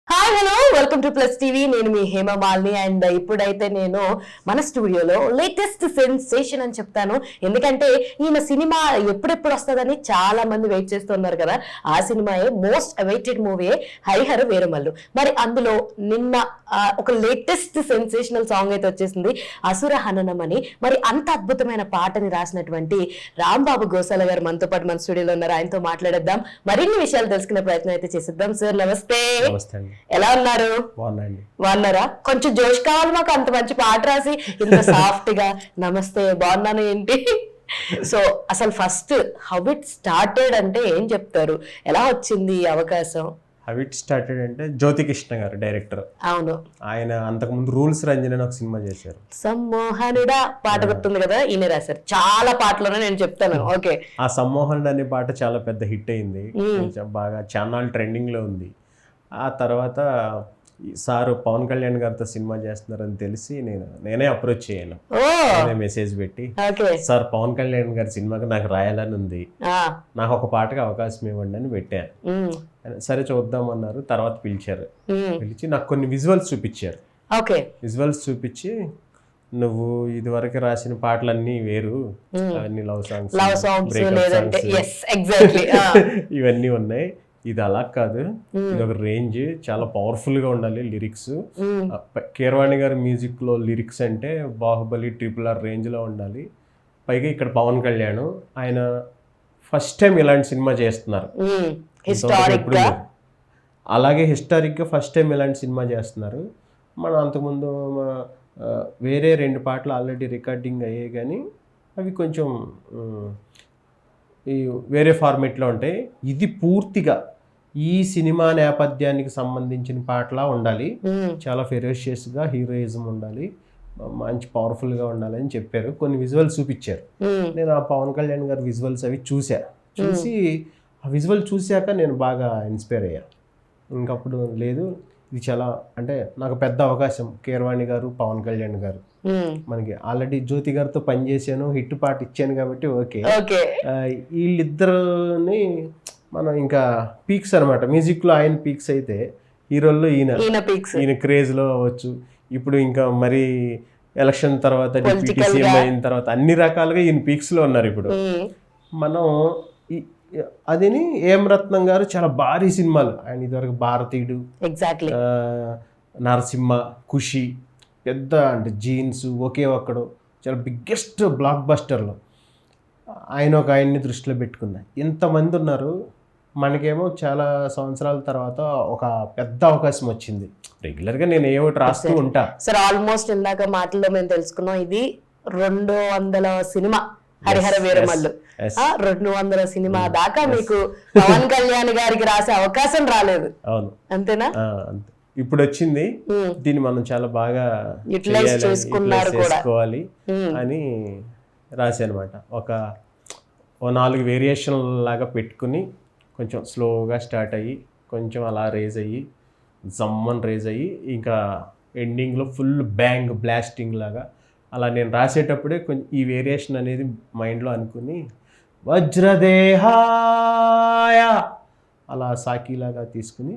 Hi hello welcome to plus TV. నేను మీ Hema Malini and ఇప్పుడైతే నేను మన స్టూడియోలో లేటెస్ట్ సెన్సేషన్ అని చెప్తాను. ఎందుకంటే ఈయన సినిమా ఎప్పుడెప్పుడు వస్తుందని చాలా మంది వెయిట్ చేస్తున్నారు కదా. ఆ సినిమాయే most awaited movie Harihara Veeramallu. మరి అందులో నిన్న ఒక లేటెస్ట్ సెన్సేషనల్ సాంగ్ అయితే వచ్చేసింది, అసుర హననం అని. మరి అంత అద్భుతమైన పాటని రాసినటువంటి రాంబాబు గోసాల గారు మనతో పాటు మన స్టూడియోలో ఉన్నారు. ఆయనతో మాట్లాడేద్దాం, మరిన్ని విషయాలు తెలుసుకునే ప్రయత్నం అయితే చేసిద్దాం. సార్ నమస్తే, ఎలా ఉన్నారు? బాగున్నారా? కొంచెం జోష్ కావాలి మాకు, అంత మంచి పాట రాసి ఇంత సాఫ్ట్ గా. నమస్తే, బాగున్నాను ఏంటి? సో అసలు ఫస్ట్ హౌ ఇట్ స్టార్టెడ్ అంటే ఏం చెప్తారు? ఎలా వచ్చింది ఈ అవకాశం? హౌ ఇట్ స్టార్టెడ్ అంటే జ్యోతికృష్ణ గారు డైరెక్టర్. అవును, ఆయన అంతకుముందు రూల్స్ రంజన్ ఒక సినిమా చేశారు. సమ్మోహనుడా పాట గుర్తుంది కదా, ఈయన రాశారు. చాలా పాటలోనే నేను చెప్తాను. ఓకే, ఆ సమ్మోహనుడు అనే పాట చాలా పెద్ద హిట్ అయింది, బాగా ఛానల్ ట్రెండింగ్ లో ఉంది. ఆ తర్వాత సార్ పవన్ కళ్యాణ్ గారితో సినిమా చేస్తున్నారని తెలిసి నేనే అప్రోచ్ అయ్యాను. నేనే మెసేజ్ పెట్టి, సార్ పవన్ కళ్యాణ్ గారి సినిమాకి నాకు రాయాలని ఉంది, నాకు ఒక పాటకి అవకాశం ఇవ్వండి అని పెట్టాను. సరే చూద్దాం అన్నారు. తర్వాత పిలిచి నాకు కొన్ని విజువల్స్ చూపించారు. విజువల్స్ చూపించి, నువ్వు ఇది వరకు రాసిన పాటలన్నీ వేరు, అవన్నీ లవ్ సాంగ్స్ ఇవన్నీ ఉన్నాయి, ఇది అలా కాదు, ఇది ఒక రేంజ్, చాలా పవర్ఫుల్ గా ఉండాలి లిరిక్స్. కీరవాణి గారి మ్యూజిక్ లో లిరిక్స్ అంటే బాహుబలి, RRR రేంజ్ లో ఉండాలి. పైగా ఇక్కడ పవన్ కళ్యాణ్ ఆయన ఫస్ట్ టైం ఇలాంటి సినిమా చేస్తున్నారు. అలాగే హిస్టారిక్ గా ఫస్ట్ టైం ఇలాంటి సినిమా చేస్తున్నారు. మనం అంతకుముందు వేరే 2 పాటలు ఆల్రెడీ రికార్డింగ్ అయ్యాయి, కానీ అవి కొంచెం ఈ వేరే ఫార్మేట్లో ఉంటాయి. ఇది పూర్తిగా ఈ సినిమా నేపథ్యానికి సంబంధించిన పాటలా ఉండాలి, చాలా ఫెరోషియస్గా హీరోయిజం ఉండాలి, మంచి పవర్ఫుల్గా ఉండాలి అని చెప్పారు. కొన్ని విజువల్స్ చూపించారు. నేను ఆ పవన్ కళ్యాణ్ గారి విజువల్స్ అవి చూసి ఆ విజువల్ చూశాక నేను బాగా ఇన్స్పైర్ అయ్యా. ఇంకప్పుడు లేదు, ఇది చాలా అంటే నాకు పెద్ద అవకాశం. కీరవాణి గారు, పవన్ కళ్యాణ్ గారు, మనకి ఆల్రెడీ జ్యోతి గారితో పనిచేసాను, హిట్ పాట ఇచ్చాను కాబట్టి ఓకే. వీళ్ళిద్దరిని మనం ఇంకా పీక్స్ అనమాట. మ్యూజిక్లో ఆయన పీక్స్ అయితే హీరోల్లో ఈయన క్రేజ్లో అవ్వచ్చు. ఇప్పుడు ఇంకా మరి ఎలక్షన్ తర్వాత, డిప్యూటీ సీఎం అయిన తర్వాత అన్ని రకాలుగా ఈయన పీక్స్లో ఉన్నారు. ఇప్పుడు మనం అదిని ఏం రత్నం గారు చాలా భారీ సినిమాలు ఆయన ఇదివరకు భారతీయుడు, నరసింహ, ఖుషి, పెద్ద అంటే జీన్స్, ఒకే ఒక్కడు, చాలా బిగ్గెస్ట్ బ్లాక్ బస్టర్లు ఆయన్ని దృష్టిలో పెట్టుకున్నా. ఇంతమంది ఉన్నారు. మనకేమో చాలా సంవత్సరాల తర్వాత ఒక పెద్ద అవకాశం వచ్చింది. రెగ్యులర్గా నేను ఏవోటి రాస్తూ ఉంటా. సార్ ఆల్మోస్ట్ ఇందాక మాటల్లో మేము తెలుసుకున్నాం, ఇది 200 సినిమా హరిహర వీరమల్లు. 200 సినిమా దాకా మీకు పవన్ కళ్యాణ్ గారికి రాసే అవకాశం రాలేదు. అవును, అంతేనా? ఇప్పుడు వచ్చింది, దీన్ని మనం చాలా బాగా చేసుకోవాలి అని రాసి అనమాట. ఒక 4 వేరియేషన్ లాగా పెట్టుకుని కొంచెం స్లోగా స్టార్ట్ అయ్యి, కొంచెం అలా రేజ్ అయ్యి, జమ్మన్ రేజ్ అయ్యి, ఇంకా ఎండింగ్లో ఫుల్ బ్యాంగ్ బ్లాస్టింగ్ లాగా అలా నేను రాసేటప్పుడే కొంచెం ఈ వేరియేషన్ అనేది మైండ్లో అనుకుని వజ్రదేహాయ అలా సాకిలాగా తీసుకుని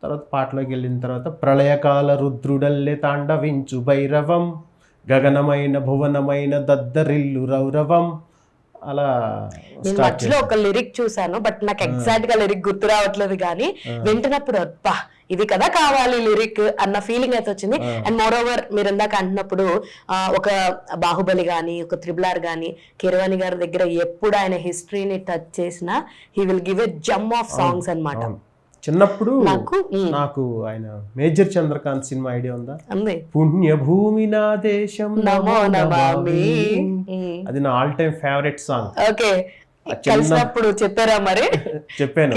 తర్వాత పాటలోకి వెళ్ళిన తర్వాత ప్రళయకాల రుద్రుడల్లే తాండవించు భైరవం, గగనమైన భువనమైన దద్దరిల్లు రౌరవం, అలా మధ్యలో ఒక లిరిక్ చూసాను, బట్ నాకు ఎగ్జాక్ట్ గా లిరిక్ గుర్తు రావట్లేదు, కానీ వింటున్నప్పుడు అబ్బా ఇది కదా కావాలి లిరిక్ అన్న ఫీలింగ్ అయితే వచ్చింది. అండ్ మోర్ ఓవర్ మీరు ఇందాక అంటున్నప్పుడు ఒక బాహుబలి గానీ, ఒక RRR గానీ, కీరవాణి గారి దగ్గర ఎప్పుడు ఆయన హిస్టరీని టచ్ చేసినా he will give a Jammu of songs అన్నమాట. చిన్నప్పుడు నాకు ఆయన మేజర్ చంద్రకాంత్ సినిమా ఐడియా ఉందా? పుణ్యభూమి నా దేశం నమో నమామి, అది నా ఆల్ టైమ్ ఫేవరెట్ సాంగ్. కలిసినప్పుడు చెప్పారా మరి? చెప్పాను,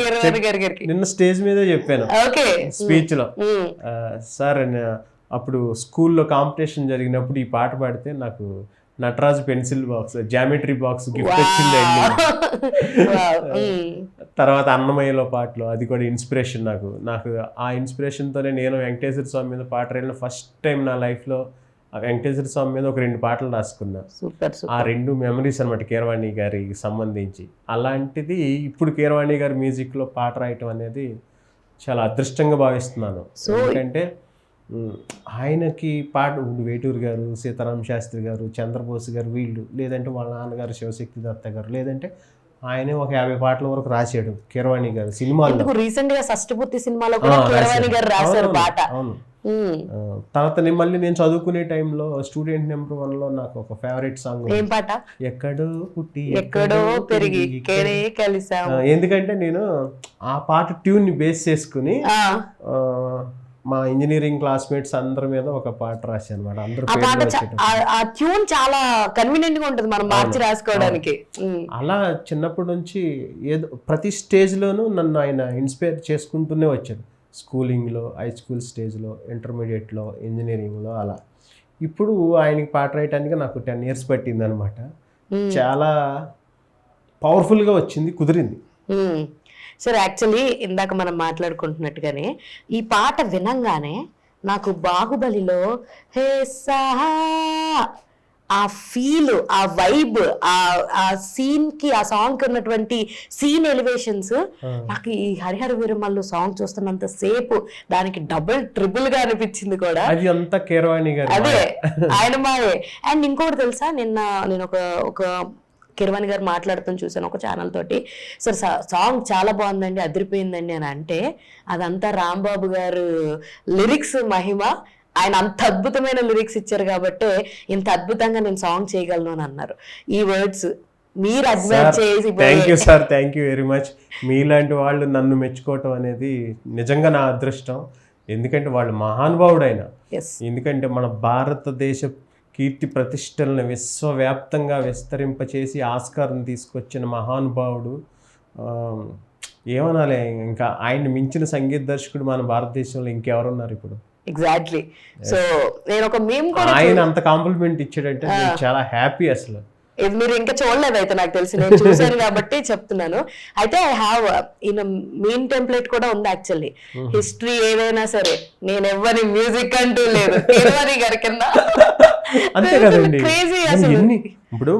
నిన్న స్టేజ్ మీద చెప్పాను స్పీచ్ లో. సార్ అప్పుడు స్కూల్లో కాంపిటీషన్ జరిగినప్పుడు ఈ పాట పాడితే నాకు Nataraj pencil box, geometry box gift వచ్చింది. తర్వాత అన్నమయ్యలో పాటలు, అది కూడా ఇన్స్పిరేషన్ నాకు ఆ ఇన్స్పిరేషన్తోనే నేను వెంకటేశ్వర స్వామి మీద పాట రాయడం ఫస్ట్ టైం నా లైఫ్లో. వెంకటేశ్వర స్వామి మీద ఒక 2 పాటలు రాసుకున్నా. ఆ 2 మెమరీస్ అనమాట కీరవాణి గారికి సంబంధించి. అలాంటిది ఇప్పుడు కీరవాణి గారి మ్యూజిక్లో పాట రాయటం అనేది చాలా అదృష్టంగా భావిస్తున్నాను. ఎందుకంటే ఆయనకి పాట వేటూరు గారు, సీతారామ శాస్త్రి గారు, చంద్రబోస్ గారు, వీళ్ళు, లేదంటే వాళ్ళ నాన్నగారు శివశక్తి దత్త గారు, లేదంటే ఆయనే ఒక 50 పాటల వరకు రాశాడు కీరవాణి గారు సినిమాల్లో. రీసెంట్ గా షష్టిపూర్తి సినిమాలో కూడా కీరవాణి గారు రాశారు పాట. అవును. తర్వాత మళ్ళీ నేను చదువుకునే టైంలో స్టూడెంట్ నెంబర్ 1 లో నాకు ఒక ఫేవరెట్ సాంగ్, ఏం పాట? ఎక్కడో పుట్టి ఎక్కడో పెరిగి ఇక్కడే కలిసాం. ఎందుకంటే నేను ఆ పాట ట్యూన్ ని బేస్ చేసుకుని మా ఇంజనీరింగ్ క్లాస్మేట్స్ అందరి మీద ఒక పాట రాశాను అనమాట. అందరూ ఆ ట్యూన్ చాలా కన్వీనియంట్ గా ఉంటుంది మనం మార్చి రాసుకోవడానికి. అలా చిన్నప్పటి నుంచి ఏదో ప్రతి స్టేజ్ లోనూ నన్ను ఆయన ఇన్స్పైర్ చేసుకుంటూనే వచ్చాడు. స్కూలింగ్లో, హై స్కూల్ స్టేజ్లో, ఇంటర్మీడియట్లో, ఇంజనీరింగ్లో, అలా. ఇప్పుడు ఆయనకి పాట రాయటానికి నాకు 10 years పట్టింది అనమాట. చాలా పవర్ఫుల్గా వచ్చింది, కుదిరింది. సరే, యాక్చువల్లీ ఇందాక మనం మాట్లాడుకుంటున్నట్టుగానే ఈ పాట వినంగానే నాకు బాహుబలిలో హే సాహా ఆ ఫీల్, ఆ వైబ్, ఆ సీన్ కి, ఆ సాంగ్ కి ఉన్నటువంటి సీన్ ఎలివేషన్స్ నాకు ఈ హరిహర వీరమల్లు సాంగ్ చూస్తున్నంత సేపు దానికి డబుల్ ట్రిపుల్ గా అనిపించింది కూడా. అది అంతా కీరవాణి గారు, అదే ఆయన మాయే. అండ్ ఇంకోటి తెలుసా, నేను ఒక కీరవాణి గారు మాట్లాడుతూ చూసాను ఒక ఛానల్ తోటి. సరే సాంగ్ చాలా బాగుందండి, అదిరిపోయిందండి అని అంటే, అదంతా రాంబాబు గారు లిరిక్స్ మహిమ. ఆయన అంత అద్భుతమైన లిరిక్స్ ఇచ్చారు కాబట్టి ఇంత అద్భుతంగా నేను సాంగ్ చేయగలను అని అన్నారు. ఈ వర్డ్స్ మీరు అడ్మైర్ చేసి. Thank you sir, thank you very much. మీలాంటి వాళ్ళు నన్ను మెచ్చుకోవటం అనేది నిజంగా నా అదృష్టం. ఎందుకంటే వాళ్ళు మహానుభావుడు ఆయన. ఎందుకంటే మన భారతదేశ కీర్తి ప్రతిష్టలను విశ్వవ్యాప్తంగా విస్తరింపచేసి ఆస్కార్ని తీసుకొచ్చిన మహానుభావుడు. ఏమనాలి, ఇంకా ఆయన్ని మించిన సంగీత దర్శకుడు మన భారతదేశంలో ఇంకెవరున్నారు ఇప్పుడు? ఎగ్జాక్ట్లీ. సో నేను ఒక మీమ్ కూడా, ఆయన అంత కాంప్లిమెంట్ ఇచ్చాడంటే నేను చాలా హ్యాపీ. అసలు మీరు ఇంకా చూడలేదు అయితే, నాకు తెలిసి నేను చూసాను కాబట్టి చెప్తున్నాను. అయితే I have in meme template కూడా ఉంది యాక్చువల్లీ. హిస్టరీ ఏదైనా సరే నేను ఎవ్వరి మ్యూజిక్ అంటూ లేదు, కీరవాణి గారి కింద. అంతే కదండి. ఇప్పుడు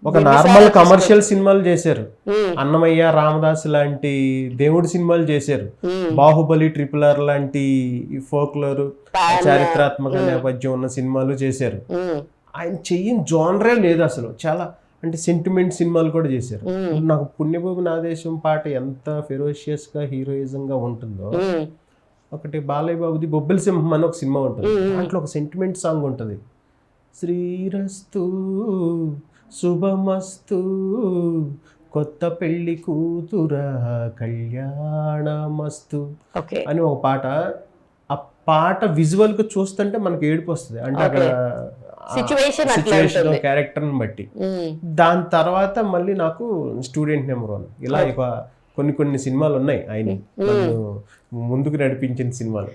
ఒక నార్మల్ కమర్షియల్ సినిమాలు చేశారు, అన్నమయ్య, రామదాస్ లాంటి దేవుడి సినిమాలు చేశారు, బాహుబలి, RRR లాంటి ఫోక్లోర్, చారిత్రాత్మక నేపథ్యం ఉన్న సినిమాలు చేశారు. ఆయన చెయ్యని జోనరే లేదు అసలు. చాలా అంటే సెంటిమెంట్ సినిమాలు కూడా చేశారు. నాకు పుణ్యభూమి నా దేశం పాట ఎంత ఫెరోషియస్ గా, హీరోయిజం గా ఉంటుందో, ఒకటి బాలయ్య బాబుది బొబ్బిలి సింహం అని ఒక సినిమా ఉంటుంది, దాంట్లో ఒక సెంటిమెంట్ సాంగ్ ఉంటుంది, శ్రీరస్తు శుభమస్తు కొత్త పెళ్లి కూతురా కళ్యాణమస్తు అని ఒక పాట. ఆ పాట విజువల్ గా చూస్తుంటే మనకి ఏడుపు వస్తుంది. అంటే అక్కడ సిచ్యువేషన్, క్యారెక్టర్ని బట్టి. దాని తర్వాత మళ్ళీ నాకు స్టూడెంట్ నెంబర్ 1 ఇలా కొన్ని సినిమాలు ఉన్నాయి ఆయన ముందుకు నడిపించిన సినిమాలు.